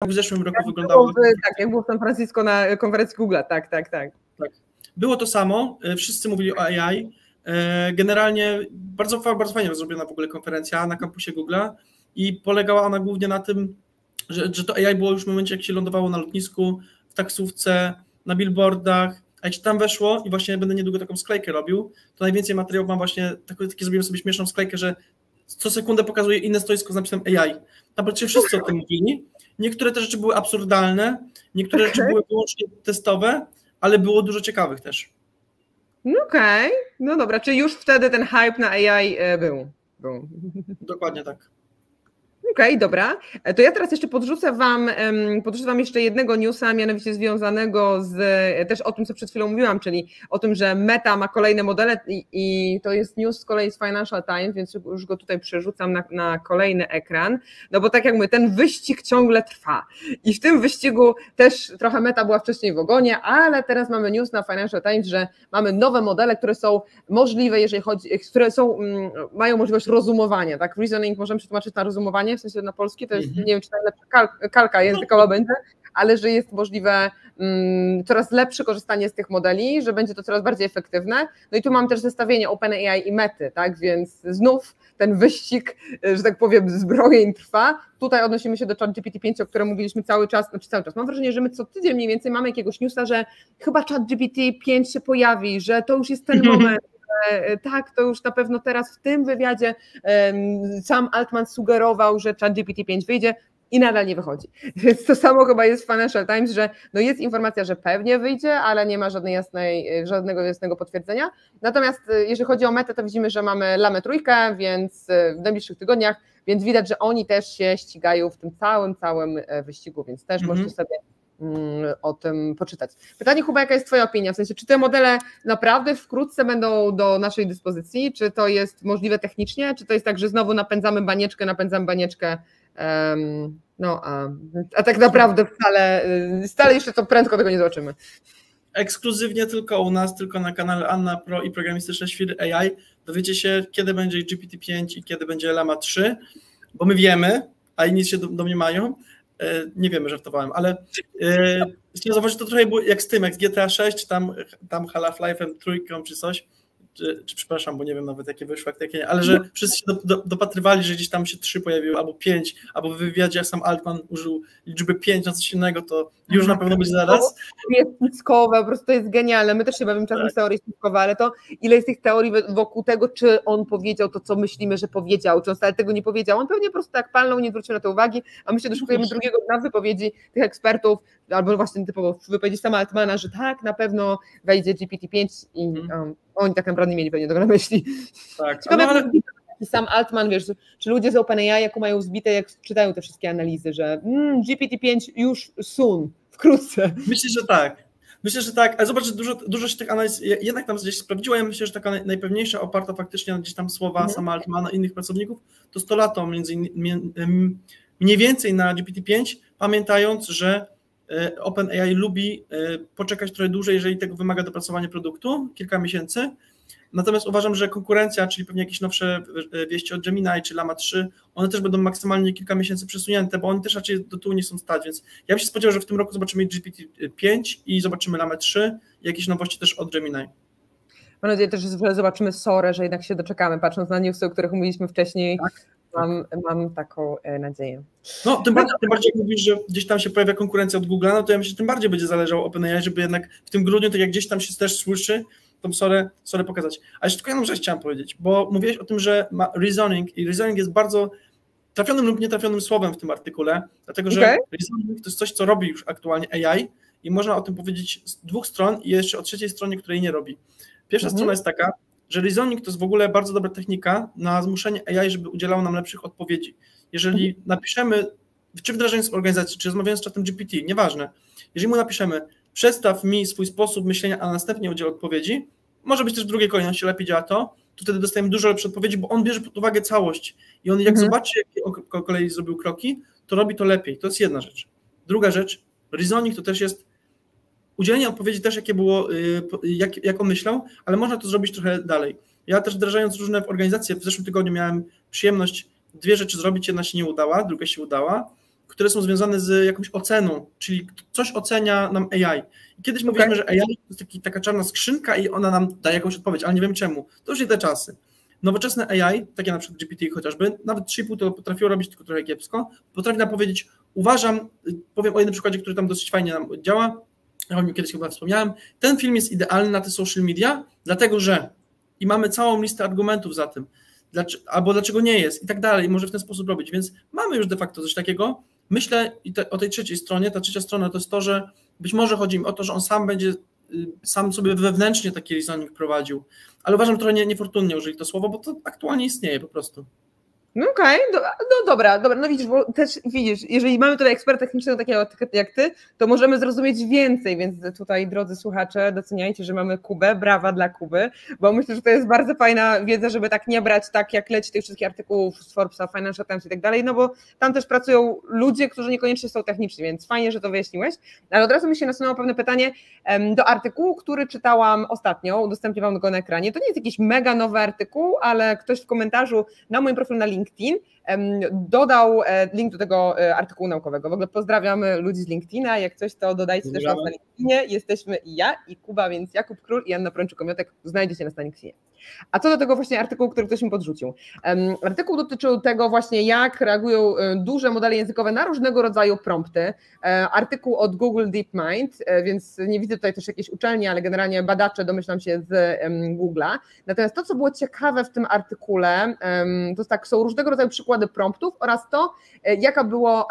w zeszłym roku wyglądało. Jak było w San Francisco na konferencji Google'a, tak. Było to samo, wszyscy mówili o AI. Generalnie bardzo fajnie zrobiona w ogóle konferencja na kampusie Google'a i polegała ona głównie na tym, że to AI było już w momencie, jak się lądowało na lotnisku, w taksówce, na billboardach, a jak się tam weszło i właśnie będę niedługo taką sklejkę robił, to najwięcej materiałów mam właśnie, takie zrobiłem sobie śmieszną sklejkę, że co sekundę pokazuje inne stoisko z napisem AI. Tam praktycznie wszyscy o tym mówili. Niektóre te rzeczy były absurdalne, niektóre rzeczy były wyłącznie testowe, ale było dużo ciekawych też. Okej, no dobra, czy już wtedy ten hype na AI był? Dokładnie tak. Okej, dobra. To ja teraz jeszcze podrzucę wam jeszcze jednego newsa, mianowicie związanego z też o tym, co przed chwilą mówiłam, czyli o tym, że Meta ma kolejne modele i to jest news z kolei z Financial Times, więc już go tutaj przerzucam na kolejny ekran, no bo tak jak mówię, ten wyścig ciągle trwa i w tym wyścigu też trochę Meta była wcześniej w ogonie, ale teraz mamy news na Financial Times, że mamy nowe modele, które są możliwe, które mają możliwość rozumowania, tak? Reasoning możemy przetłumaczyć na rozumowanie, w sensie na polski, to jest, nie wiem, czy najlepsza kalka językowa będzie, ale że jest możliwe coraz lepsze korzystanie z tych modeli, że będzie to coraz bardziej efektywne. No i tu mam też zestawienie OpenAI i Mety, tak, więc znów ten wyścig, że tak powiem, zbrojeń trwa. Tutaj odnosimy się do ChatGPT-5, o którym mówiliśmy cały czas. Mam wrażenie, że my co tydzień mniej więcej mamy jakiegoś newsa, że chyba ChatGPT-5 się pojawi, że to już jest ten moment. Tak, to już na pewno teraz w tym wywiadzie Sam Altman sugerował, że ChatGPT-5 wyjdzie i nadal nie wychodzi. Więc to samo chyba jest w Financial Times, że no jest informacja, że pewnie wyjdzie, ale nie ma żadnego jasnego potwierdzenia. Natomiast jeżeli chodzi o Metę, to widzimy, że mamy Lamę trójkę, więc w najbliższych tygodniach, więc widać, że oni też się ścigają w tym całym wyścigu, więc też możecie sobie o tym poczytać. Pytanie, Kuba, jaka jest twoja opinia? W sensie, czy te modele naprawdę wkrótce będą do naszej dyspozycji? Czy to jest możliwe technicznie? Czy to jest tak, że znowu napędzamy banieczkę, a tak naprawdę wcale jeszcze to prędko tego nie zobaczymy. Ekskluzywnie tylko u nas, tylko na kanale Anna Pro i programistyczne świry AI dowiecie się, kiedy będzie GPT-5 i kiedy będzie Llama 3, bo my wiemy, a inni się domniemają. Nie wiemy, żartowałem, ale chciałem zauważyć, że to trochę było jak z tym, jak z GTA 6, czy tam Half-Life'em trójką, czy coś, czy przepraszam, bo nie wiem nawet jakie wyszły, jakie nie, ale że wszyscy się dopatrywali, że gdzieś tam się 3 pojawiły, albo 5, albo w wywiadzie sam Altman użył liczby 5 na coś innego, to już na pewno będzie zaraz. Jest spiskowe, po prostu to jest genialne, my też się bawimy czasem z teorii spiskowe, ale to ile jest tych teorii wokół tego, czy on powiedział to, co myślimy, że powiedział, czy on wcale tego nie powiedział, on pewnie po prostu tak palnął, nie zwrócił na to uwagi, a my się doszukujemy drugiego dna wypowiedzi tych ekspertów, albo właśnie typowo w wypowiedzi sama Altmana, że tak, na pewno wejdzie GPT-5 i oni tak naprawdę nie mieli pewnie tego na myśli. Tak, ciekawe, sam Altman, wiesz, czy ludzie z OpenAI jaką mają zbite, jak czytają te wszystkie analizy, że GPT-5 już soon, wkrótce. Myślę, że tak, ale zobacz, że dużo się tych analiz jednak tam gdzieś sprawdziło. Ja myślę, że taka najpewniejsza, oparta faktycznie na gdzieś tam słowa sama Altmana i innych pracowników, to 100 lat mniej więcej na GPT-5, pamiętając, że OpenAI lubi poczekać trochę dłużej, jeżeli tego wymaga dopracowanie produktu, kilka miesięcy. Natomiast uważam, że konkurencja, czyli pewnie jakieś nowsze wieści od Gemini czy Llama 3, one też będą maksymalnie kilka miesięcy przesunięte, bo oni też raczej do tyłu nie są stać, więc ja bym się spodziewał, że w tym roku zobaczymy GPT-5 i zobaczymy Llama 3 i jakieś nowości też od Gemini. Mam nadzieję też, że zobaczymy Sorę, że jednak się doczekamy, patrząc na newsy, o których mówiliśmy wcześniej. Tak. Mam taką nadzieję. No, tym bardziej jak mówisz, że gdzieś tam się pojawia konkurencja od Google'a, no to ja myślę, że tym bardziej będzie zależało OpenAI, żeby jednak w tym grudniu, tak jak gdzieś tam się też słyszy, tą Sorę pokazać. A jeszcze tylko jedną rzecz chciałem powiedzieć, bo mówiłeś o tym, że ma reasoning i reasoning jest bardzo trafionym lub nietrafionym słowem w tym artykule, dlatego że reasoning to jest coś, co robi już aktualnie AI i można o tym powiedzieć z dwóch stron i jeszcze o trzeciej stronie, której nie robi. Pierwsza strona jest taka, że reasoning to jest w ogóle bardzo dobra technika na zmuszenie AI, żeby udzielało nam lepszych odpowiedzi. Jeżeli napiszemy, czy wdrażając organizację, czy rozmawiając z czatem GPT, nieważne, jeżeli mu napiszemy, przedstaw mi swój sposób myślenia, a następnie udziel odpowiedzi, może być też w drugiej kolejności, lepiej działa to wtedy dostajemy dużo lepsze odpowiedzi, bo on bierze pod uwagę całość i on jak zobaczy, jakie on kolei zrobił kroki, to robi to lepiej. To jest jedna rzecz. Druga rzecz, reasoning to też jest udzielenie odpowiedzi też, jakie było, jak on myślał, ale można to zrobić trochę dalej. Ja też wdrażając różne organizacje, w zeszłym tygodniu miałem przyjemność 2 rzeczy zrobić, jedna się nie udała, druga się udała, które są związane z jakąś oceną, czyli coś ocenia nam AI. I kiedyś mówiliśmy, że AI to jest taka czarna skrzynka i ona nam daje jakąś odpowiedź, ale nie wiem czemu. To już nie te czasy. Nowoczesne AI, takie na przykład GPT chociażby, nawet 3,5 to potrafiło robić tylko trochę kiepsko, potrafi nam powiedzieć, uważam, powiem o jednym przykładzie, który tam dosyć fajnie nam działa, ja o nim kiedyś chyba wspomniałem, ten film jest idealny na te social media, dlatego że i mamy całą listę argumentów za tym, albo dlaczego nie jest i tak dalej, i może w ten sposób robić, więc mamy już de facto coś takiego. Myślę o tej trzeciej stronie, ta trzecia strona to jest to, że być może chodzi mi o to, że on sam sobie wewnętrznie taki reasoning prowadził, ale uważam, że trochę niefortunnie użyli to słowo, bo to aktualnie istnieje po prostu. No okej, no dobra, no widzisz, bo też widzisz, jeżeli mamy tutaj eksperta technicznego takiego jak ty, to możemy zrozumieć więcej, więc tutaj, drodzy słuchacze, doceniajcie, że mamy Kubę, brawa dla Kuby, bo myślę, że to jest bardzo fajna wiedza, żeby tak nie brać tak jak leci tych wszystkich artykułów z Forbesa, Financial Times i tak dalej, no bo tam też pracują ludzie, którzy niekoniecznie są techniczni, więc fajnie, że to wyjaśniłeś, ale od razu mi się nasunęło pewne pytanie do artykułu, który czytałam ostatnio, udostępniłam go na ekranie, to nie jest jakiś mega nowy artykuł, ale ktoś w komentarzu na moim profilu na LinkedIn dodał link do tego artykułu naukowego. W ogóle pozdrawiamy ludzi z LinkedIna, jak coś to dodajcie też na LinkedInie. Jesteśmy i ja, i Kuba, więc Jakub Król i Anna Prączyk-Komiotek znajdziecie na LinkedInie. A co do tego właśnie artykułu, który ktoś mi podrzucił. Artykuł dotyczył tego właśnie, jak reagują duże modele językowe na różnego rodzaju prompty. Artykuł od Google DeepMind, więc nie widzę tutaj też jakiejś uczelni, ale generalnie badacze, domyślam się, z Google'a. Natomiast to, co było ciekawe w tym artykule, to jest tak, są różnego rodzaju przykłady promptów oraz to, jaka było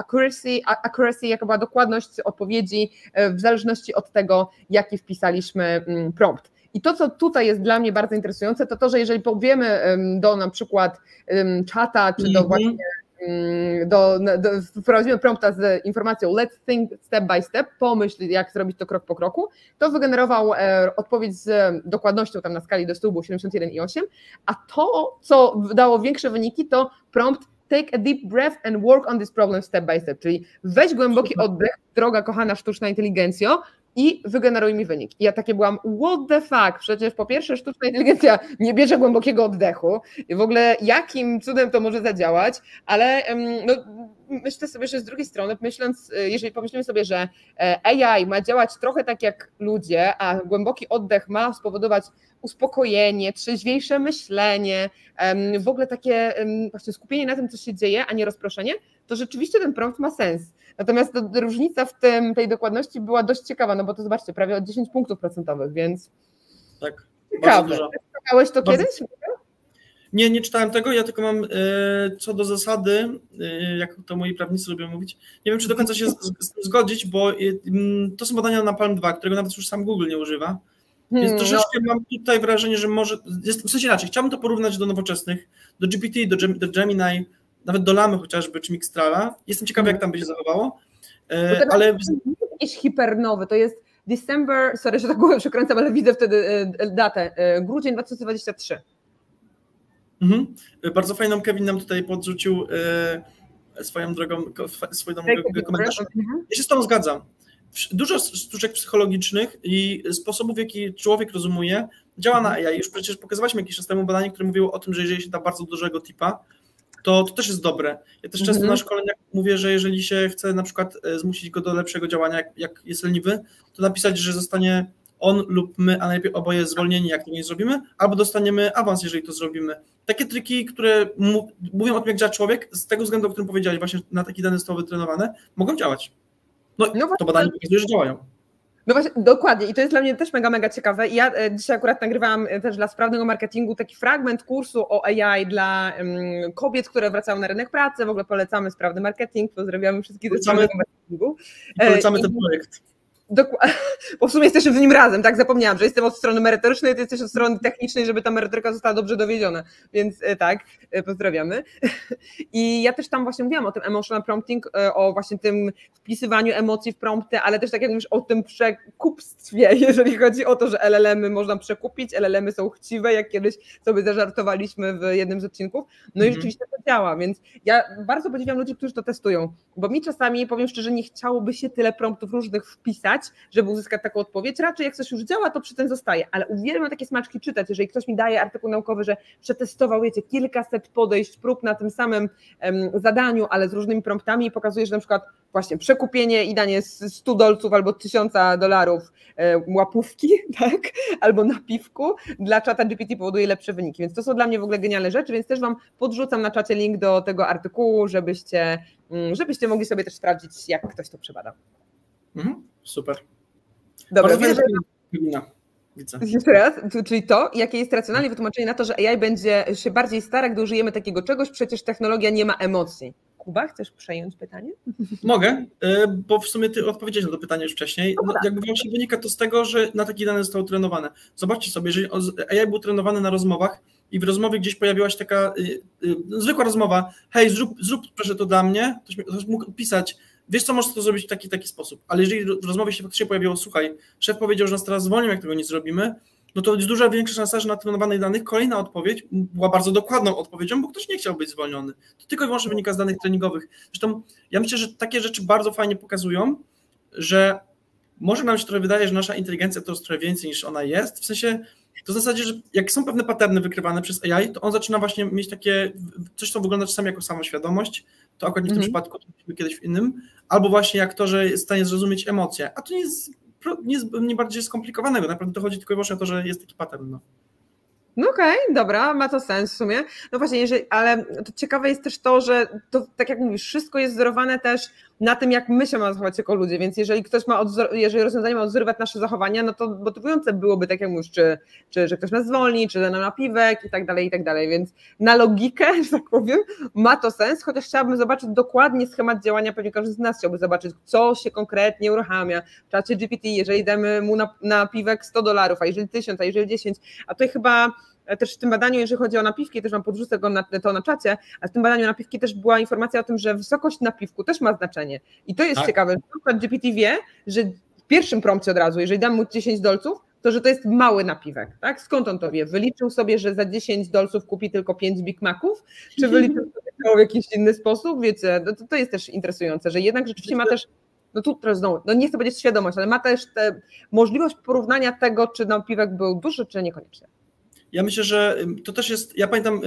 accuracy, jaka była dokładność odpowiedzi w zależności od tego, jaki wpisaliśmy prompt. I to, co tutaj jest dla mnie bardzo interesujące, to to, że jeżeli powiemy do na przykład czata, czy do właśnie wprowadzimy prompta z informacją let's think step by step, pomyśl jak zrobić to krok po kroku, to wygenerował odpowiedź z dokładnością tam na skali do 100 było 71,8, a to, co dało większe wyniki, to prompt take a deep breath and work on this problem step by step, czyli weź głęboki oddech, droga kochana sztuczna inteligencjo, i wygeneruj mi wynik. I ja takie byłam, what the fuck, przecież po pierwsze sztuczna inteligencja nie bierze głębokiego oddechu i w ogóle jakim cudem to może zadziałać, ale no, myślę sobie, że z drugiej strony, jeżeli pomyślimy sobie, że AI ma działać trochę tak jak ludzie, a głęboki oddech ma spowodować uspokojenie, trzeźwiejsze myślenie, w ogóle takie właśnie skupienie na tym, co się dzieje, a nie rozproszenie, to rzeczywiście ten prompt ma sens. Natomiast różnica w tej dokładności była dość ciekawa, no bo to zobaczcie, prawie o 10 punktów procentowych, więc tak, ciekawe. Czytałeś to kiedyś? Nie czytałem tego, ja tylko mam co do zasady, jak to moi prawnicy lubią mówić, nie wiem, czy do końca się z tym zgodzić, bo to są badania na Palm 2, którego nawet już sam Google nie używa, więc troszeczkę mam tutaj wrażenie, że może, w sensie inaczej, chciałbym to porównać do nowoczesnych, do GPT, do Gemini, nawet do Lamy chociażby, czy Mixtrala. Jestem ciekawy, jak tam by się zachowało, ale... Jakiś hipernowy, to jest December, sorry, że tak głowę przekręcam, ale widzę wtedy datę, grudzień 2023. Bardzo fajną Kevin nam tutaj podrzucił swoją drogą komentarz. Ja się z tą zgadzam. Dużo sztuczek psychologicznych i sposobów, w jaki człowiek rozumuje, działa na AI. Już przecież pokazywaliśmy jakiś czas temu badanie, które mówiło o tym, że jeżeli się da bardzo dużego tipa, to też jest dobre. Ja też często na szkoleniach mówię, że jeżeli się chce na przykład zmusić go do lepszego działania, jak jest leniwy, to napisać, że zostanie on lub my, a najlepiej oboje zwolnieni, jak tego nie zrobimy, albo dostaniemy awans, jeżeli to zrobimy. Takie triki, które mówią o tym, jak działa człowiek, z tego względu, o którym powiedziałeś, właśnie na taki dany zostały wytrenowane, mogą działać. No to badanie pokazuje, że działają. No właśnie, dokładnie i to jest dla mnie też mega ciekawe. Ja dzisiaj akurat nagrywałam też dla sprawnego marketingu taki fragment kursu o AI dla kobiet, które wracają na rynek pracy, w ogóle polecamy sprawny marketing, pozdrawiamy wszystkich ze sprawnego marketingu. Polecamy ten projekt. Bo w sumie jesteśmy w nim razem, tak, zapomniałam, że jestem od strony merytorycznej, ty jesteś od strony technicznej, żeby ta merytoryka została dobrze dowiedziona, więc tak, pozdrawiamy. I ja też tam właśnie mówiłam o tym emotional prompting, o właśnie tym wpisywaniu emocji w prompty, ale też tak jak mówisz o tym przekupstwie, jeżeli chodzi o to, że LLM-y można przekupić, LLM-y są chciwe, jak kiedyś sobie zażartowaliśmy w jednym z odcinków, no i rzeczywiście to działa, więc ja bardzo podziwiam ludzi, którzy to testują, bo mi czasami, powiem szczerze, nie chciałoby się tyle promptów różnych wpisać, klikać, żeby uzyskać taką odpowiedź. Raczej jak coś już działa, to przy tym zostaje, ale uwielbiam takie smaczki czytać, jeżeli ktoś mi daje artykuł naukowy, że przetestował, wiecie, kilkaset podejść, prób na tym samym zadaniu, ale z różnymi promptami i pokazuje, że na przykład właśnie przekupienie i danie $100 albo $1000 łapówki, tak, albo napiwku dla czata GPT powoduje lepsze wyniki, więc to są dla mnie w ogóle genialne rzeczy, więc też Wam podrzucam na czacie link do tego artykułu, żebyście mogli sobie też sprawdzić, jak ktoś to przebada. Super. Dobra, widzę. Jeszcze raz, czyli to, jakie jest racjonalne wytłumaczenie na to, że AI będzie się bardziej stara, gdy użyjemy takiego czegoś, przecież technologia nie ma emocji. Kuba, chcesz przejąć pytanie? Mogę, bo w sumie ty odpowiedziałeś na to pytanie już wcześniej. No, jakby właśnie wynika to z tego, że na takie dane zostało trenowane. Zobaczcie sobie, jeżeli AI był trenowany na rozmowach i w rozmowie gdzieś pojawiła się taka zwykła rozmowa, hej, zrób proszę to dla mnie, ktoś mógł pisać, wiesz co, możesz to zrobić w taki sposób, ale jeżeli w rozmowie się faktycznie pojawiło, słuchaj, szef powiedział, że nas teraz zwolnią, jak tego nie zrobimy, no to jest duża większa szansa, że na trenowanych danych kolejna odpowiedź była bardzo dokładną odpowiedzią, bo ktoś nie chciał być zwolniony. To tylko i wyłącznie wynika z danych treningowych. Zresztą ja myślę, że takie rzeczy bardzo fajnie pokazują, że może nam się trochę wydaje, że nasza inteligencja to jest trochę więcej niż ona jest, w sensie to w zasadzie, że jak są pewne paterny wykrywane przez AI, to on zaczyna właśnie mieć takie, coś co wygląda czasami jako samoświadomość, to akurat nie w tym przypadku, to kiedyś w innym, albo właśnie jak to, że jest w stanie zrozumieć emocje, a to nie jest nie bardziej skomplikowanego, naprawdę to chodzi tylko i wyłącznie o to, że jest taki pattern. No okej, dobra, ma to sens w sumie. No właśnie, ale to ciekawe jest też to, że to, tak jak mówisz, wszystko jest wzorowane też na tym, jak my się mamy zachować jako ludzie, więc jeżeli ktoś jeżeli rozwiązanie ma odzorować nasze zachowania, no to motywujące byłoby, tak jak mówisz, że ktoś nas zwolni, czy da nam napiwek i tak dalej, więc na logikę, że tak powiem, ma to sens, chociaż chciałabym zobaczyć dokładnie schemat działania, pewnie każdy z nas chciałby zobaczyć, co się konkretnie uruchamia w czacie GPT, jeżeli damy mu napiwek $100, a jeżeli 1000, a jeżeli 10, a tutaj chyba też w tym badaniu, jeżeli chodzi o napiwki, też Wam podrzucę to na czacie, a w tym badaniu napiwki też była informacja o tym, że wysokość napiwku też ma znaczenie. I to jest ciekawe, że na przykład GPT wie, że w pierwszym prompcie od razu, jeżeli dam mu $10, to że to jest mały napiwek, tak? Skąd on to wie? Wyliczył sobie, że za $10 kupi tylko 5 Big Maców, czy wyliczył sobie to w jakiś inny sposób? Wiecie, to jest też interesujące, że jednak rzeczywiście ma też, no tu teraz znowu, no nie chcę powiedzieć świadomość, ale ma też możliwość porównania tego, czy napiwek był duży, czy niekoniecznie. Ja myślę, że to też jest, ja pamiętam,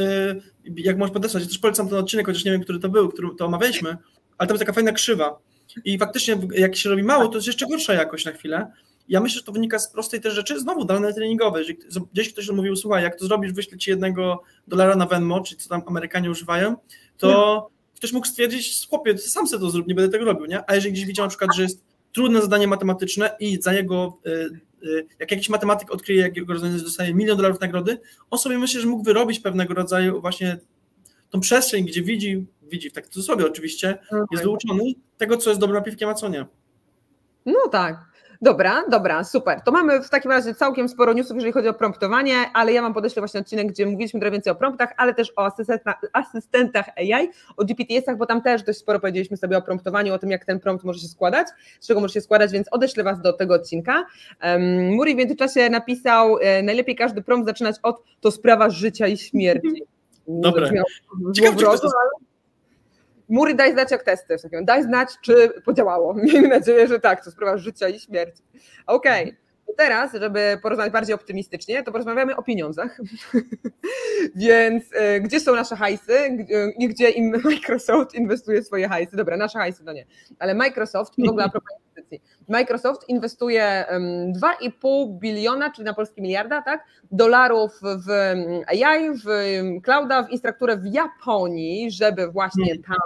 jak możesz podesłać, ja też polecam ten odcinek, chociaż nie wiem, który to był, który to omawialiśmy, ale tam jest taka fajna krzywa i faktycznie jak się robi mało, to jest jeszcze gorsza jakość na chwilę. Ja myślę, że to wynika z prostej też rzeczy, znowu dane treningowe, jeżeli gdzieś ktoś mówił, słuchaj, jak to zrobisz, wyślę ci $1 na Venmo, czy co tam Amerykanie używają, to ktoś mógł stwierdzić, chłopie, ty sam sobie to zrób, nie będę tego robił, nie? A jeżeli gdzieś widział na przykład, że jest trudne zadanie matematyczne i za jego, jak jakiś matematyk odkryje, jakiego rozwiązania dostaje $1 milion nagrody, on sobie myśli, że mógł wyrobić pewnego rodzaju właśnie tą przestrzeń, gdzie widzi w tak cudzysłowie oczywiście, jest wyuczony tego, co jest dobrym napiwkiem, a co nie. No tak. Dobra, super. To mamy w takim razie całkiem sporo newsów, jeżeli chodzi o promptowanie, ale ja Wam podeślę właśnie odcinek, gdzie mówiliśmy trochę więcej o promptach, ale też o asystentach AI, o GPTS-ach, bo tam też dość sporo powiedzieliśmy sobie o promptowaniu, o tym, jak ten prompt może się składać, z czego może się składać, więc odeślę Was do tego odcinka. Muri w międzyczasie napisał, najlepiej każdy prompt zaczynać od to sprawa życia i śmierci. Dobra. Ciekawe, Muri, daj znać jak testy, daj znać, czy podziałało. Miejmy nadzieję, że tak, to sprawa życia i śmierci. Okej. Teraz, żeby porozmawiać bardziej optymistycznie, to porozmawiamy o pieniądzach. Więc gdzie są nasze hajsy i gdzie Microsoft inwestuje swoje hajsy? Dobra, nasze hajsy to nie, ale Microsoft, w ogóle a propos inwestycji, Microsoft inwestuje 2,5 biliona, czyli na polskie miliarda, tak, dolarów w AI, w clouda, w infrastrukturę w Japonii, żeby właśnie tam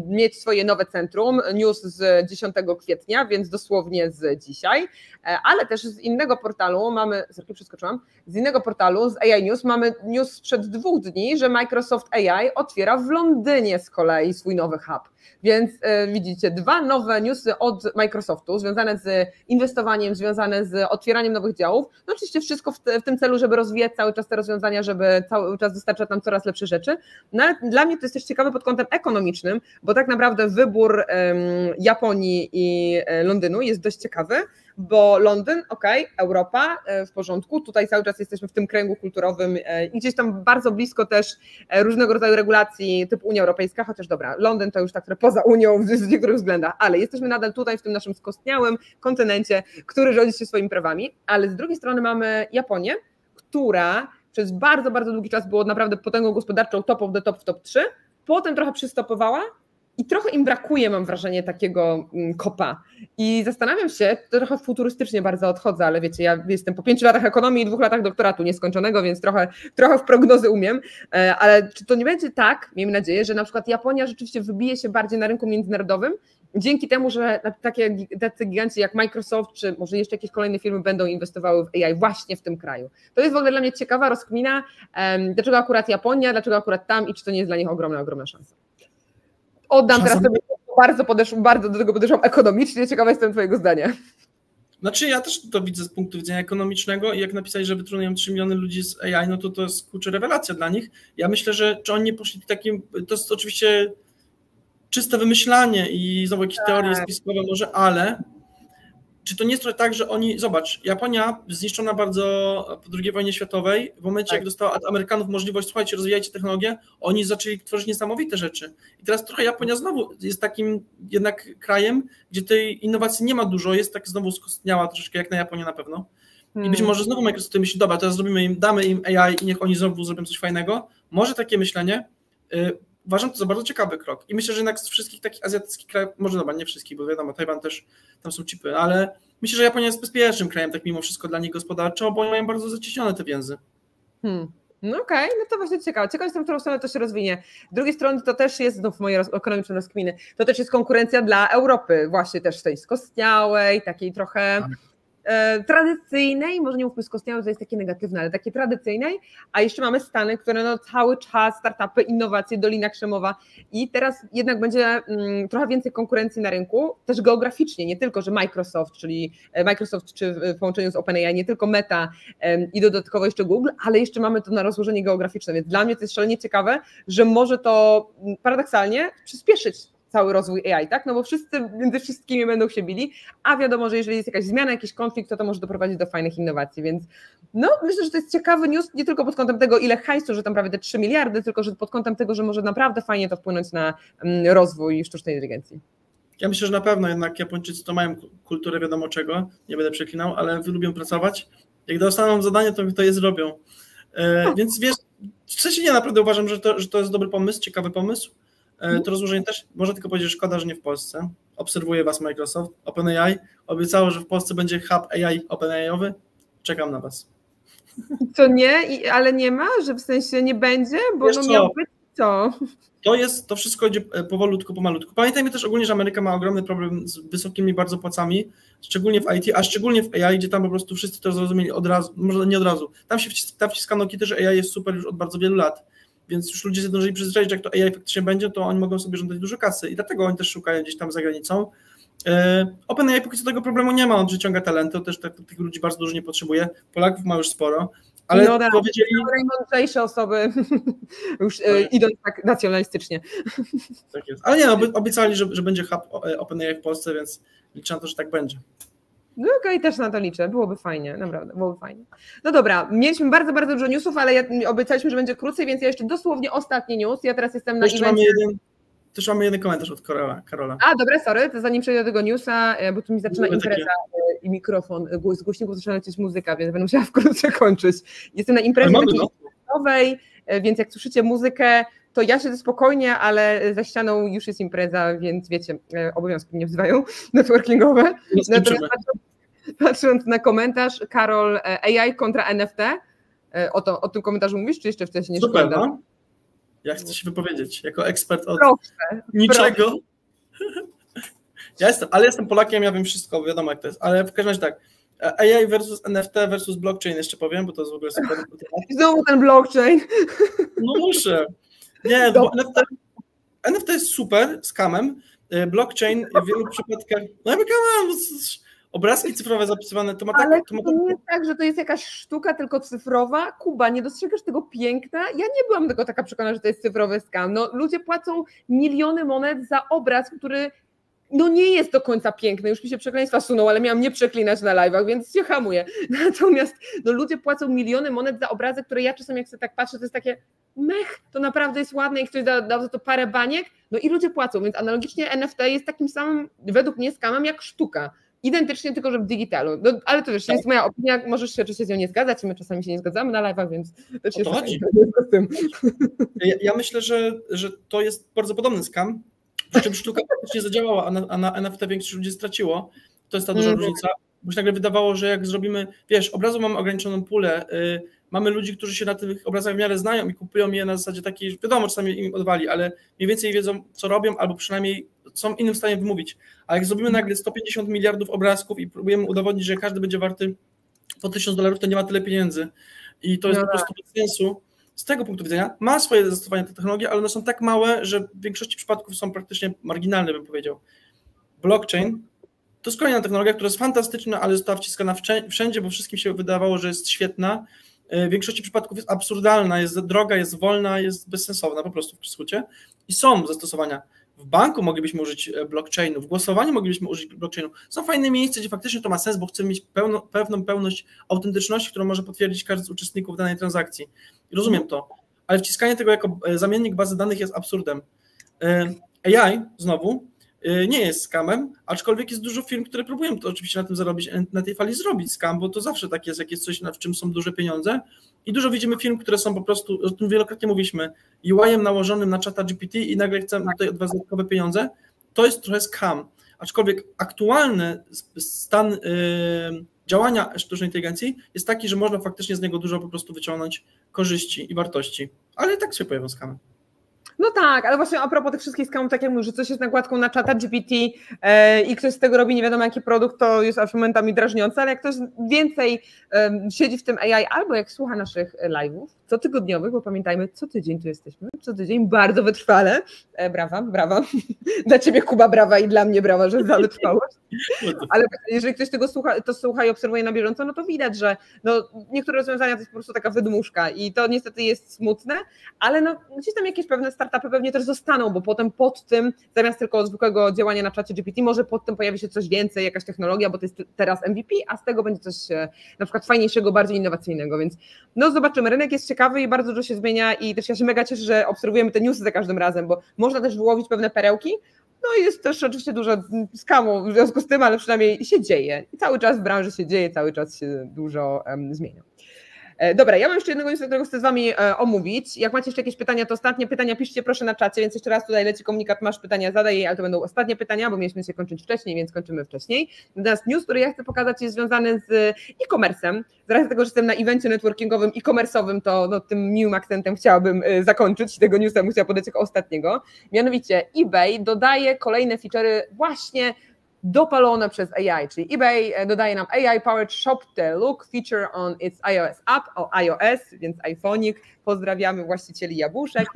mieć swoje nowe centrum, news z 10 kwietnia, więc dosłownie z dzisiaj, ale też z innego portalu mamy, z innego portalu, z AI News, mamy news sprzed 2 dni, że Microsoft AI otwiera w Londynie z kolei swój nowy hub. Więc widzicie, 2 nowe newsy od Microsoftu związane z inwestowaniem, związane z otwieraniem nowych działów. No oczywiście wszystko w tym celu, żeby rozwijać cały czas te rozwiązania, żeby cały czas dostarczać nam coraz lepsze rzeczy. No ale dla mnie to jest też ciekawe pod kątem ekonomicznym, politycznym, bo tak naprawdę wybór Japonii i Londynu jest dość ciekawy, bo Londyn, Europa, w porządku, tutaj cały czas jesteśmy w tym kręgu kulturowym i gdzieś tam bardzo blisko też różnego rodzaju regulacji typu Unia Europejska, chociaż dobra, Londyn to już tak trochę poza Unią w niektórych względach, ale jesteśmy nadal tutaj w tym naszym skostniałym kontynencie, który rządzi się swoimi prawami, ale z drugiej strony mamy Japonię, która przez bardzo, bardzo długi czas była naprawdę potęgą gospodarczą top of the top w top 3, potem trochę przystopowała i trochę im brakuje, mam wrażenie, takiego kopa. I zastanawiam się, trochę futurystycznie bardzo odchodzę, ale wiecie, ja jestem po 5 latach ekonomii i 2 latach doktoratu nieskończonego, więc trochę w prognozy umiem, ale czy to nie będzie tak, miejmy nadzieję, że na przykład Japonia rzeczywiście wybije się bardziej na rynku międzynarodowym, dzięki temu, że tacy giganci jak Microsoft, czy może jeszcze jakieś kolejne firmy będą inwestowały w AI właśnie w tym kraju. To jest w ogóle dla mnie ciekawa rozkmina, dlaczego akurat Japonia, dlaczego akurat tam i czy to nie jest dla nich ogromna, ogromna szansa. Oddam teraz sobie bardzo do tego podeszłam ekonomicznie, ciekawa jestem twojego zdania. Znaczy ja też to widzę z punktu widzenia ekonomicznego i jak napisali, że wytrudniają 3 miliony ludzi z AI, no to jest kurczę rewelacja dla nich. Ja myślę, że czy oni nie poszli takim, to jest oczywiście czyste wymyślanie i znowu jakieś teorie spiskowe może, ale czy to nie jest trochę tak, że oni, zobacz, Japonia zniszczona bardzo po II wojnie światowej, w momencie jak dostała od Amerykanów możliwość, słuchajcie, rozwijajcie technologię, oni zaczęli tworzyć niesamowite rzeczy. I teraz trochę Japonia znowu jest takim jednak krajem, gdzie tej innowacji nie ma dużo, jest tak znowu skostniała troszeczkę, jak na Japonię na pewno. I być może znowu Microsoft myśli, dobra, teraz damy im AI i niech oni znowu zrobią coś fajnego. Może takie myślenie, uważam to za bardzo ciekawy krok. I myślę, że jednak z wszystkich takich azjatyckich krajów, może dobra, nie wszystkich, bo wiadomo, Tajwan też, tam są chipy, ale myślę, że Japonia jest bezpiecznym krajem, tak mimo wszystko dla nich gospodarczo, bo oni mają bardzo zacieśnione te więzy. No okej, no to właśnie ciekawe. Ciekawe jestem, w którą stronę to się rozwinie. Z drugiej strony to też jest, znów moje ekonomiczne rozkminy, to też jest konkurencja dla Europy, właśnie też tej skostniałej, takiej trochę tradycyjnej, może nie mówmy skostniałej, to jest takie negatywne, ale takiej tradycyjnej, a jeszcze mamy Stany, które no cały czas startupy, innowacje, Dolina Krzemowa i teraz jednak będzie trochę więcej konkurencji na rynku, też geograficznie, nie tylko, że Microsoft czy w połączeniu z OpenAI, nie tylko Meta i dodatkowo jeszcze Google, ale jeszcze mamy to na rozłożenie geograficzne, więc dla mnie to jest szalenie ciekawe, że może to paradoksalnie przyspieszyć cały rozwój AI, tak? No bo wszyscy między wszystkimi będą się bili, a wiadomo, że jeżeli jest jakaś zmiana, jakiś konflikt, to może doprowadzić do fajnych innowacji, więc no myślę, że to jest ciekawy news, nie tylko pod kątem tego, ile hajsu, że tam prawie te 3 miliardy, tylko że pod kątem tego, że może naprawdę fajnie to wpłynąć na rozwój sztucznej inteligencji. Ja myślę, że na pewno jednak Japończycy to mają kulturę wiadomo czego, nie będę przeklinał, ale lubią pracować. Jak dostaną zadanie, to je zrobią. Więc wiesz, w sensie nie naprawdę uważam, że to jest dobry pomysł, ciekawy pomysł. To rozłożenie też, można tylko powiedzieć, że szkoda, że nie w Polsce. Obserwuje was Microsoft, OpenAI. Obiecało, że w Polsce będzie hub AI OpenAI-owy. Czekam na was. Co nie? Ale nie ma? Że w sensie nie będzie? Bo no miał być co? To wszystko idzie powolutku, pomalutku. Pamiętajmy też ogólnie, że Ameryka ma ogromny problem z wysokimi bardzo płacami, szczególnie w IT, a szczególnie w AI, gdzie tam po prostu wszyscy to zrozumieli od razu, może nie od razu. Tam wciskano kitę, że AI jest super już od bardzo wielu lat. Więc już ludzie zdążyli przyzwyczaić, że jak to AI faktycznie będzie, to oni mogą sobie żądać dużo kasy i dlatego oni też szukają gdzieś tam za granicą. OpenAI póki co tego problemu nie ma, on przyciąga talenty, też tych ludzi bardzo dużo nie potrzebuje, Polaków ma już sporo, ale no tak, powiedzieli... najmądrzejsze osoby już idą tak nacjonalistycznie. Tak jest, ale nie, obiecali, że będzie hub OpenAI w Polsce, więc liczę na to, że tak będzie. No okej, też na to liczę, byłoby fajnie, naprawdę, byłoby fajnie. No dobra, mieliśmy bardzo, bardzo dużo newsów, ale obiecaliśmy, że będzie krócej, więc ja jeszcze dosłownie ostatni news, ja teraz jestem na evencie. Też mamy jeden komentarz od Karola. A, dobra, sorry, to zanim przejdę do tego newsa, bo tu mi zaczyna impreza i mikrofon, z głośników zaczyna lecieć muzyka, więc będę musiała wkrótce kończyć. Jestem na imprezie nowej, więc jak słyszycie muzykę, to ja siedzę spokojnie, ale za ścianą już jest impreza, więc wiecie, obowiązki mnie wzywają networkingowe. Natomiast patrząc na komentarz, Karol, AI kontra NFT, o tym komentarzu mówisz, czy jeszcze wcześniej? Super, no. Ja chcę się wypowiedzieć, jako ekspert od niczego. Ja jestem Polakiem, ja wiem wszystko, wiadomo jak to jest, ale w każdym razie tak, AI versus NFT versus blockchain jeszcze powiem, bo to jest w ogóle super. Znowu ten blockchain. No muszę. Nie, bo NFT jest super, scamem. Blockchain w wielu przypadkach, no jakby obrazki cyfrowe zapisywane, to ma tak... Ale to nie jest tak, że to jest jakaś sztuka tylko cyfrowa. Kuba, nie dostrzegasz tego piękna? Ja nie byłam tego taka przekonana, że to jest cyfrowy scam. No, ludzie płacą miliony monet za obraz, który no nie jest do końca piękny, już mi się przekleństwa suną, ale miałam nie przeklinać na live'ach, więc się hamuję. Natomiast no, ludzie płacą miliony monet za obrazy, które ja czasem jak sobie tak patrzę, to jest takie mech, to naprawdę jest ładne i ktoś dał za to parę baniek, no i ludzie płacą, więc analogicznie NFT jest takim samym, według mnie, scamem jak sztuka. Identycznie, tylko że w digitalu. No, ale to wiesz, jest moja opinia, możesz się oczywiście z nią nie zgadzać, my czasami się nie zgadzamy na live'ach, więc też jest z tym. Ja myślę, że to jest bardzo podobny scam, przy czym sztuka praktycznie zadziałała, a na NFT większość ludzi straciło. To jest ta duża różnica, bo się nagle wydawało, że jak zrobimy, wiesz, obrazów mamy ograniczoną pulę, mamy ludzi, którzy się na tych obrazach w miarę znają i kupują je na zasadzie takiej, wiadomo, czasami im odwali, ale mniej więcej wiedzą, co robią, albo przynajmniej są innym w stanie wymówić. A jak zrobimy nagle 150 miliardów obrazków i próbujemy udowodnić, że każdy będzie warty po $1000, to nie ma tyle pieniędzy. I to jest po prostu bez sensu. Z tego punktu widzenia ma swoje zastosowanie te technologie, ale one są tak małe, że w większości przypadków są praktycznie marginalne, bym powiedział. Blockchain to jest kolejna technologia, która jest fantastyczna, ale została wciskana wszędzie, bo wszystkim się wydawało, że jest świetna. W większości przypadków jest absurdalna, jest droga, jest wolna, jest bezsensowna po prostu w skrócie. I są zastosowania. W banku moglibyśmy użyć blockchainu, w głosowaniu moglibyśmy użyć blockchainu. Są fajne miejsca, gdzie faktycznie to ma sens, bo chcemy mieć pewną pełność autentyczności, którą może potwierdzić każdy z uczestników danej transakcji. Rozumiem to, ale wciskanie tego jako zamiennik bazy danych jest absurdem. AI znowu nie jest scamem, aczkolwiek jest dużo firm, które próbują to oczywiście na tym zarobić, na tej fali zrobić scam, bo to zawsze tak jest, jak jest coś, w czym są duże pieniądze i dużo widzimy firm, które są po prostu, o tym wielokrotnie mówiliśmy, UI-em nałożonym na czata GPT i nagle chcemy tutaj od was dodatkowe pieniądze, to jest trochę scam, aczkolwiek aktualny stan działania sztucznej inteligencji jest taki, że można faktycznie z niego dużo po prostu wyciągnąć korzyści i wartości, ale tak się pojawią scamy. No tak, ale właśnie a propos tych wszystkich skamów, tak jak mówisz, że coś jest nakładką na czata GPT i ktoś z tego robi nie wiadomo jaki produkt, to jest aż momentami drażniące, ale jak ktoś więcej siedzi w tym AI albo jak słucha naszych live'ów cotygodniowych, bo pamiętajmy, co tydzień tu jesteśmy, co tydzień bardzo wytrwale, brawa, dla ciebie Kuba brawa i dla mnie brawa, że za wytrwałość, ale jeżeli ktoś tego słucha i obserwuje na bieżąco, no to widać, że no, niektóre rozwiązania to jest po prostu taka wydmuszka i to niestety jest smutne, ale no, gdzieś tam jakieś pewne startupy pewnie też zostaną, bo potem pod tym, zamiast tylko zwykłego działania na czacie GPT, może pod tym pojawi się coś więcej, jakaś technologia, bo to jest teraz MVP, a z tego będzie coś na przykład fajniejszego, bardziej innowacyjnego, więc no zobaczymy, rynek jest ciekawy i bardzo dużo się zmienia i też ja się mega cieszę, że obserwujemy te newsy za każdym razem, bo można też wyłowić pewne perełki, no i jest też oczywiście dużo skamu w związku z tym, ale przynajmniej się dzieje i cały czas w branży się dzieje, cały czas się dużo zmienia. Dobra, ja mam jeszcze jednego newsa, którego chcę z wami omówić. Jak macie jeszcze jakieś pytania, to ostatnie pytania piszcie proszę na czacie, więc jeszcze raz tutaj leci komunikat, masz pytania, zadaj je, ale to będą ostatnie pytania, bo mieliśmy się kończyć wcześniej, więc kończymy wcześniej. Natomiast news, który ja chcę pokazać, jest związany z e-commerce'em. Z racji tego, że jestem na evencie networkingowym e-commerce'owym, to no, tym miłym akcentem chciałabym zakończyć tego newsa, musiała podać jako ostatniego. Mianowicie eBay dodaje kolejne feature'y właśnie dopalone przez AI, czyli eBay dodaje nam AI-powered shop the look feature on its iOS app, o iOS, więc iPhone'ik, pozdrawiamy właścicieli jabłuszek.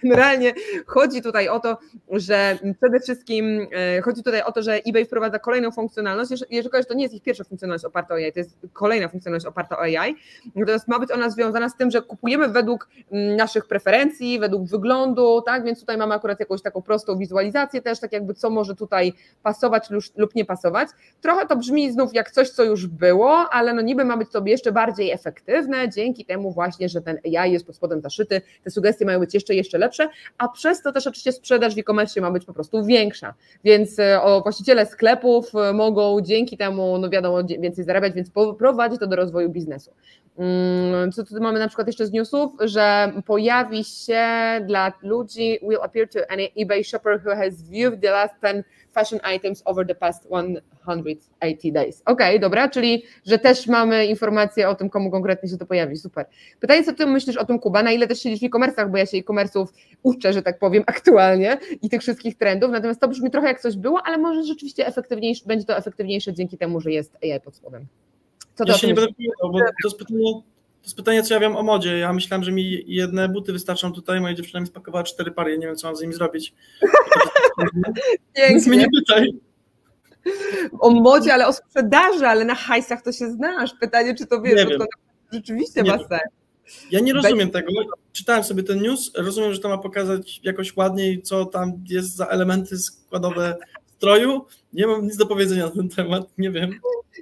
Generalnie chodzi tutaj o to, że przede wszystkim chodzi tutaj o to, że eBay wprowadza kolejną funkcjonalność, jeżeli to nie jest ich pierwsza funkcjonalność oparta o AI, to jest kolejna funkcjonalność oparta o AI, natomiast ma być ona związana z tym, że kupujemy według naszych preferencji, według wyglądu, tak, więc tutaj mamy akurat jakąś taką prostą wizualizację też, tak jakby co może tutaj pasować lub nie pasować. Trochę to brzmi znów jak coś, co już było, ale no niby ma być to jeszcze bardziej efektywne, dzięki temu właśnie, że ten AI jest pod spodem zaszyty, te sugestie mają być jeszcze lepsze, a przez to też oczywiście sprzedaż w e-commerce ma być po prostu większa, więc właściciele sklepów mogą dzięki temu, no wiadomo, więcej zarabiać, więc prowadzi to do rozwoju biznesu. Co tu mamy na przykład jeszcze z newsów, że pojawi się dla ludzi will appear to any eBay shopper who has viewed the last 10 fashion items over the past 180 days. Okej, dobra, czyli że też mamy informacje o tym, komu konkretnie się to pojawi, super. Pytanie, co ty myślisz o tym, Kuba, na ile też siedzisz w e-commerce'ach, bo ja się e-commerce'ów uczę, że tak powiem, aktualnie i tych wszystkich trendów, natomiast to brzmi trochę jak coś było, ale może rzeczywiście będzie to efektywniejsze dzięki temu, że jest AI pod spodem. Ja się nie będę pytał, bo to jest pytanie, co ja wiem o modzie. Ja myślałem, że mi jedne buty wystarczą tutaj, moja dziewczyna mi spakowała 4 pary, ja nie wiem, co mam z nimi zrobić. Więc mnie nie pytaj. O modzie, ale o sprzedaży, ale na hajsach to się znasz. Pytanie, czy to wiesz, to rzeczywiście ma sens. Ja nie rozumiem tego. Czytałem sobie ten news, rozumiem, że to ma pokazać jakoś ładniej, co tam jest za elementy składowe stroju. Nie mam nic do powiedzenia na ten temat, nie wiem.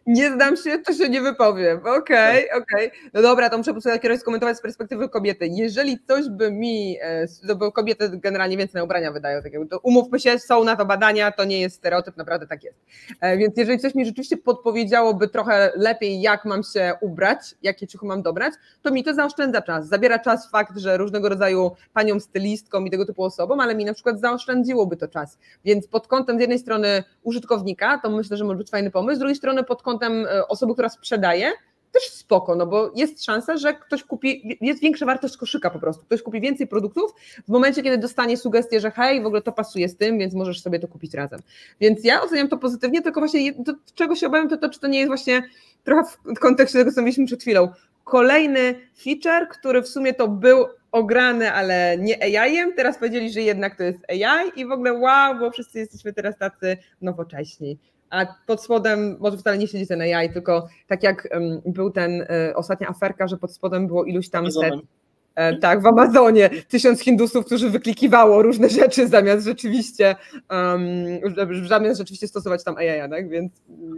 Nie zdam się, to się nie wypowiem. Okej. No dobra, to muszę po prostu kiedyś skomentować z perspektywy kobiety. Jeżeli coś by mi, bo kobiety generalnie więcej na ubrania wydają, tak jakby to umówmy się, są na to badania, to nie jest stereotyp, naprawdę tak jest. Więc jeżeli coś mi rzeczywiście podpowiedziałoby trochę lepiej, jak mam się ubrać, jakie ciuchy mam dobrać, to mi to zaoszczędza czas. Zabiera czas fakt, że różnego rodzaju paniom stylistkom i tego typu osobom, ale mi na przykład zaoszczędziłoby to czas. Więc pod kątem z jednej strony użytkownika, to myślę, że może być fajny pomysł, z drugiej strony pod kątem osoby, która sprzedaje, też spoko, no bo jest szansa, że ktoś kupi, jest większa wartość koszyka po prostu, ktoś kupi więcej produktów w momencie, kiedy dostanie sugestię, że hej, w ogóle to pasuje z tym, więc możesz sobie to kupić razem. Więc ja oceniam to pozytywnie, tylko właśnie to, czego się obawiam, to czy to nie jest właśnie trochę w kontekście tego, co mieliśmy przed chwilą, kolejny feature, który w sumie to był ograny, ale nie AI-em, teraz powiedzieli, że jednak to jest AI i w ogóle wow, bo wszyscy jesteśmy teraz tacy nowocześni. A pod spodem może wcale nie siedzi ten AI, tylko tak jak był ten ostatnia aferka, że pod spodem było iluś tam set. Tak, w Amazonie 1000 Hindusów, którzy wyklikiwało różne rzeczy zamiast rzeczywiście stosować tam AI, tak? Więc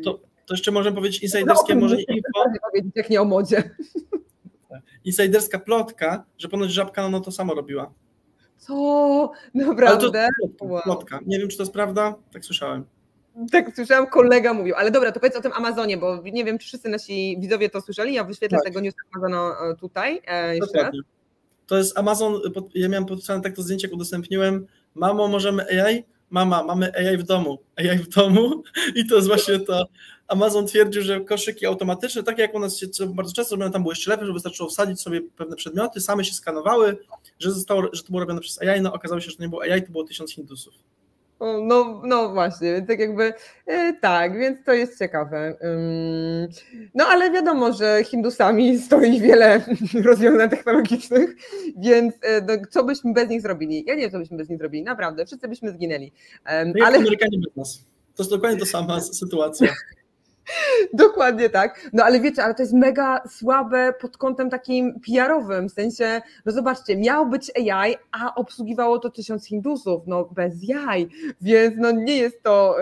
to jeszcze możemy powiedzieć insiderskie, może info. Powiedzieć, jak nie o modzie. Insiderska plotka, że ponoć Żabka no to samo robiła. Co? Naprawdę? Plotka. Nie wiem, czy to jest prawda, tak słyszałem. Tak, słyszałam, kolega mówił, ale dobra, to powiedz o tym Amazonie, bo nie wiem, czy wszyscy nasi widzowie to słyszeli, ja wyświetlę tego newsa Amazona tutaj jeszcze raz. To jest Amazon, ja miałem podpisane tak to zdjęcie, jak udostępniłem, mamo, możemy AI? Mama, mamy AI w domu i to jest właśnie to. Amazon twierdził, że koszyki automatyczne, tak jak u nas się bardzo często robione, tam były ślepy, że wystarczyło wsadzić sobie pewne przedmioty, same się skanowały, że to było robione przez AI, no okazało się, że to nie było AI, to było 1000 Hindusów. No właśnie, tak jakby tak, więc to jest ciekawe. No ale wiadomo, że Hindusami stoi wiele rozwiązań technologicznych, więc co byśmy bez nich zrobili? Ja nie wiem, co byśmy bez nich zrobili, naprawdę, wszyscy byśmy zginęli. Ale Amerykanie bez nas. To jest dokładnie ta sama sytuacja. Dokładnie tak. No ale wiecie, ale to jest mega słabe pod kątem takim PR-owym, w sensie, no zobaczcie, miał być AI, a obsługiwało to 1000 Hindusów, no bez jaj, więc no nie jest to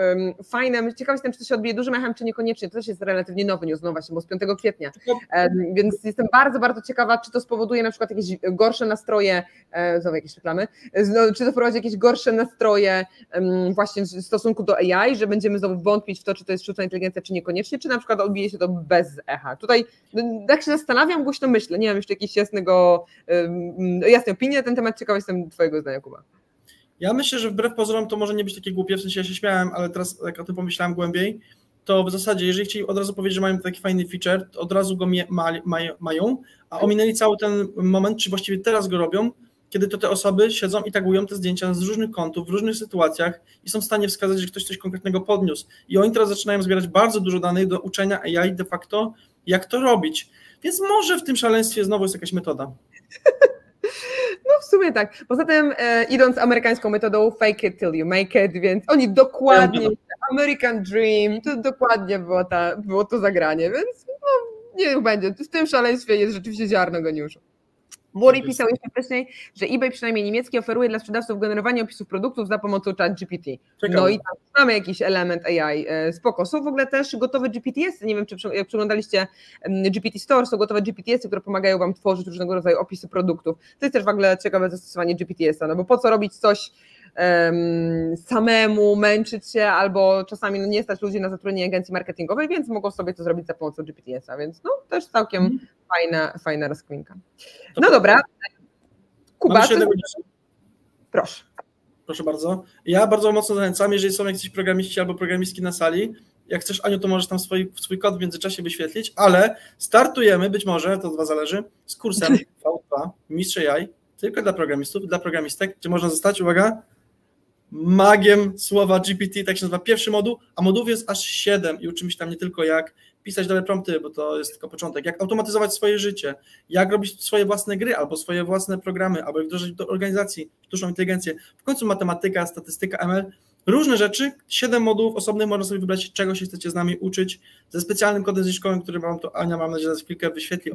fajne. Ciekawe jestem, czy to się odbije dużym echem, czy niekoniecznie, to też jest relatywnie nowy news, no właśnie, bo z 5 kwietnia, więc jestem bardzo, bardzo ciekawa, czy to spowoduje na przykład jakieś gorsze nastroje, znowu jakieś reklamy, czy to wprowadzi jakieś gorsze nastroje właśnie w stosunku do AI, że będziemy znowu wątpić w to, czy to jest sztuczna inteligencja, czy niekoniecznie, czy na przykład odbije się to bez echa. Tutaj jak się zastanawiam, głośno myślę, nie mam jeszcze jakiejś jasnej opinii na ten temat, ciekawa jestem twojego zdania, Kuba. Ja myślę, że wbrew pozorom to może nie być takie głupie, w sensie ja się śmiałem, ale teraz jak o tym pomyślałem głębiej, to w zasadzie jeżeli chcieli od razu powiedzieć, że mają taki fajny feature, to od razu go mają, a ominęli cały ten moment, czy właściwie teraz go robią, kiedy to te osoby siedzą i tagują te zdjęcia z różnych kątów, w różnych sytuacjach i są w stanie wskazać, że ktoś coś konkretnego podniósł. I oni teraz zaczynają zbierać bardzo dużo danych do uczenia AI de facto, jak to robić. Więc może w tym szaleństwie znowu jest jakaś metoda. No w sumie tak. Poza tym idąc amerykańską metodą fake it till you make it, więc oni dokładnie, American Dream, to dokładnie było to zagranie, więc no, niech będzie. W tym szaleństwie jest rzeczywiście ziarno geniuszu. Mori pisał jeszcze wcześniej, że eBay, przynajmniej niemiecki, oferuje dla sprzedawców generowanie opisów produktów za pomocą ChatGPT. No i tam mamy jakiś element AI, spoko. Są w ogóle też gotowe GPTs, nie wiem, czy jak przeglądaliście GPT Store, są gotowe GPTs, które pomagają wam tworzyć różnego rodzaju opisy produktów. To jest też w ogóle ciekawe zastosowanie GPT-a, no bo po co robić coś samemu, męczyć się, albo czasami no, nie stać ludzi na zatrudnienie agencji marketingowej, więc mogą sobie to zrobić za pomocą GPT-a, więc no też całkiem fajna rozkminka. No dobra, Kuba, proszę. Proszę bardzo. Ja bardzo mocno zachęcam, jeżeli są jakiś programiści albo programistki na sali, jak chcesz, Aniu, to możesz tam swój kod w międzyczasie wyświetlić, ale startujemy, być może, to od was zależy, z kursem V2 Mistrz AI, tylko dla programistów, dla programistek, gdzie można zostać, uwaga, magiem słowa GPT, tak się nazywa pierwszy moduł, a modułów jest aż 7 i uczymy się tam nie tylko jak pisać dobre prompty, bo to jest tylko początek, jak automatyzować swoje życie, jak robić swoje własne gry, albo swoje własne programy, albo wdrożyć do organizacji sztuczną inteligencję, w końcu matematyka, statystyka, ML różne rzeczy, 7 modułów osobnych, można sobie wybrać, czego się chcecie z nami uczyć, ze specjalnym kodem zniżkowym, który wam to Ania, mam nadzieję, za chwilkę wyświetli.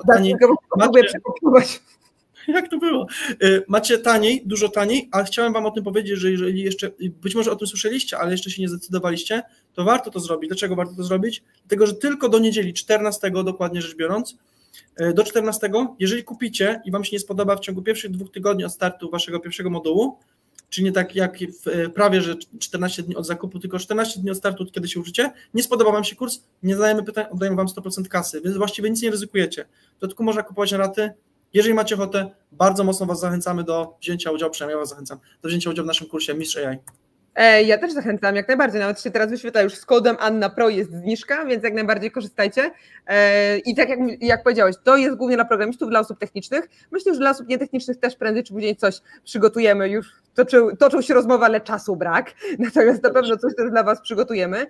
Jak to było? Macie taniej, dużo taniej, ale chciałem wam o tym powiedzieć, że jeżeli jeszcze, być może o tym słyszeliście, ale jeszcze się nie zdecydowaliście, to warto to zrobić. Dlaczego warto to zrobić? Dlatego, że tylko do niedzieli 14, dokładnie rzecz biorąc, do 14, jeżeli kupicie i wam się nie spodoba w ciągu pierwszych 2 tygodni od startu waszego pierwszego modułu, czyli nie tak jak w prawie, że 14 dni od zakupu, tylko 14 dni od startu, kiedy się uczycie, nie spodoba wam się kurs, nie zadajemy pytań, oddajemy wam 100% kasy, więc właściwie nic nie ryzykujecie. W dodatku można kupować na raty. Jeżeli macie ochotę, bardzo mocno was zachęcamy do wzięcia udziału, przynajmniej ja was zachęcam, do wzięcia udziału w naszym kursie Mistrz AI. Ja też zachęcam, jak najbardziej, nawet się teraz wyświetla już z kodem Anna Pro jest zniżka, więc jak najbardziej korzystajcie. I tak jak powiedziałeś, to jest głównie dla programistów, dla osób technicznych. Myślę, że dla osób nietechnicznych też prędzej czy później coś przygotujemy, już toczą się rozmowy, ale czasu brak, natomiast na pewno coś też dla was przygotujemy.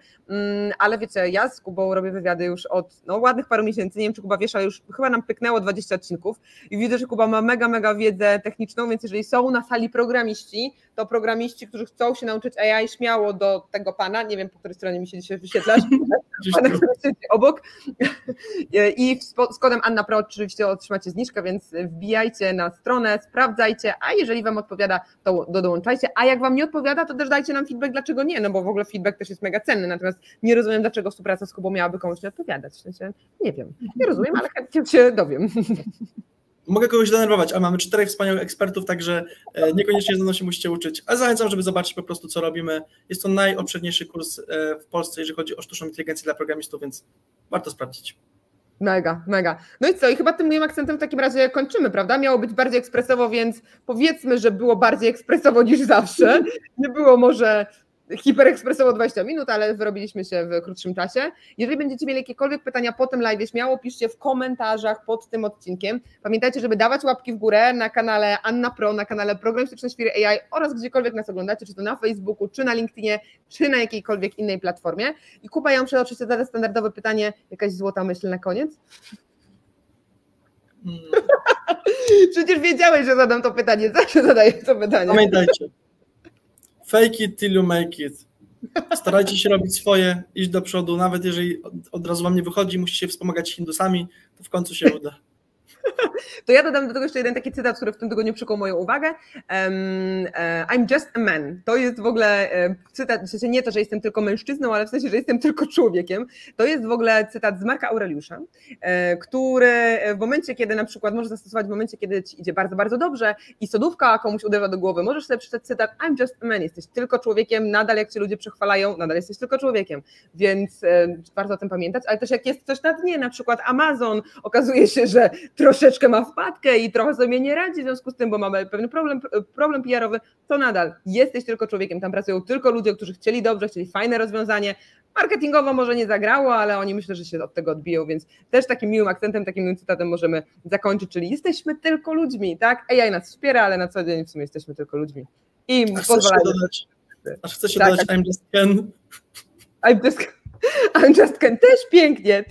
Ale wiecie, ja z Kubą robię wywiady już od ładnych paru miesięcy, nie wiem czy Kuba wiesz, ale już chyba nam pyknęło 20 odcinków i widzę, że Kuba ma mega wiedzę techniczną, więc jeżeli są na sali programiści, to programiści, którzy chcą się nauczyć AI, śmiało do tego pana, nie wiem po której stronie mi się dzisiaj wyświetlasz, pana, który siedzi obok i z kodem Anna Pro oczywiście otrzymacie zniżkę, więc wbijajcie na stronę, sprawdzajcie, a jeżeli wam odpowiada, to dołączajcie, a jak wam nie odpowiada, to też dajcie nam feedback, dlaczego nie, no bo w ogóle feedback też jest mega cenny, natomiast nie rozumiem, dlaczego współpraca z Kubą miałaby komuś nie odpowiadać, w sensie, nie wiem, nie rozumiem, ale chętnie się dowiem. Mogę kogoś denerwować, a mamy 4 wspaniałych ekspertów, także niekoniecznie ze mną się musicie uczyć, ale zachęcam, żeby zobaczyć po prostu, co robimy. Jest to najobszerniejszy kurs w Polsce, jeżeli chodzi o sztuczną inteligencję dla programistów, więc warto sprawdzić. Mega. No i co? I chyba tym moim akcentem w takim razie kończymy, prawda? Miało być bardziej ekspresowo, więc powiedzmy, że było bardziej ekspresowo niż zawsze. Nie było może hiperekspresowo 20 minut, ale wyrobiliśmy się w krótszym czasie. Jeżeli będziecie mieli jakiekolwiek pytania po tym live, śmiało piszcie w komentarzach pod tym odcinkiem. Pamiętajcie, żeby dawać łapki w górę na kanale Anna Pro, na kanale Programistyczne Świry AI oraz gdziekolwiek nas oglądacie, czy to na Facebooku, czy na LinkedInie, czy na jakiejkolwiek innej platformie. I Kuba, ja muszę oczywiście zadać standardowe pytanie, jakaś złota myśl na koniec? Przecież wiedziałeś, że zadam to pytanie, zawsze zadaję to pytanie. Pamiętajcie. Fake it till you make it. Starajcie się robić swoje, iść do przodu, nawet jeżeli od razu wam nie wychodzi, musicie wspomagać Hindusami, to w końcu się uda. To ja dodam do tego jeszcze jeden taki cytat, który w tym tygodniu przykuł moją uwagę. I'm just a man. To jest w ogóle cytat, w sensie nie to, że jestem tylko mężczyzną, ale w sensie, że jestem tylko człowiekiem. To jest w ogóle cytat z Marka Aureliusza, który w momencie, kiedy na przykład może zastosować w momencie, kiedy ci idzie bardzo dobrze i sodówka komuś uderza do głowy, możesz sobie przeczytać cytat I'm just a man, jesteś tylko człowiekiem, nadal jak cię ludzie przechwalają, nadal jesteś tylko człowiekiem, więc warto o tym pamiętać, ale też jak jest coś na dnie, na przykład Amazon, okazuje się, że troszeczkę ma wpadkę i trochę sobie nie radzi w związku z tym, bo mamy pewien problem PR-owy, to nadal jesteś tylko człowiekiem, tam pracują tylko ludzie, którzy chcieli dobrze, chcieli fajne rozwiązanie, marketingowo może nie zagrało, ale oni myślę, że się od tego odbiją, więc też takim miłym akcentem, takim miłym cytatem możemy zakończyć, czyli jesteśmy tylko ludźmi, tak? AI nas wspiera, ale na co dzień w sumie jesteśmy tylko ludźmi. I pozwalamy. Chcę się dodać I'm just Ken. I'm just Ken, też pięknie,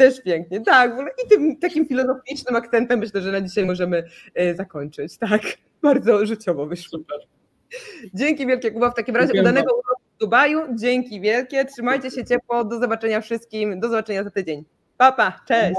tak, i tym takim filozoficznym akcentem myślę, że na dzisiaj możemy zakończyć, tak, bardzo życiowo wyszło. Super. Dzięki wielkie, Kuba, w takim razie udanego urlopu w Dubaju, dzięki wielkie, trzymajcie się ciepło, do zobaczenia wszystkim, do zobaczenia za tydzień, pa, cześć.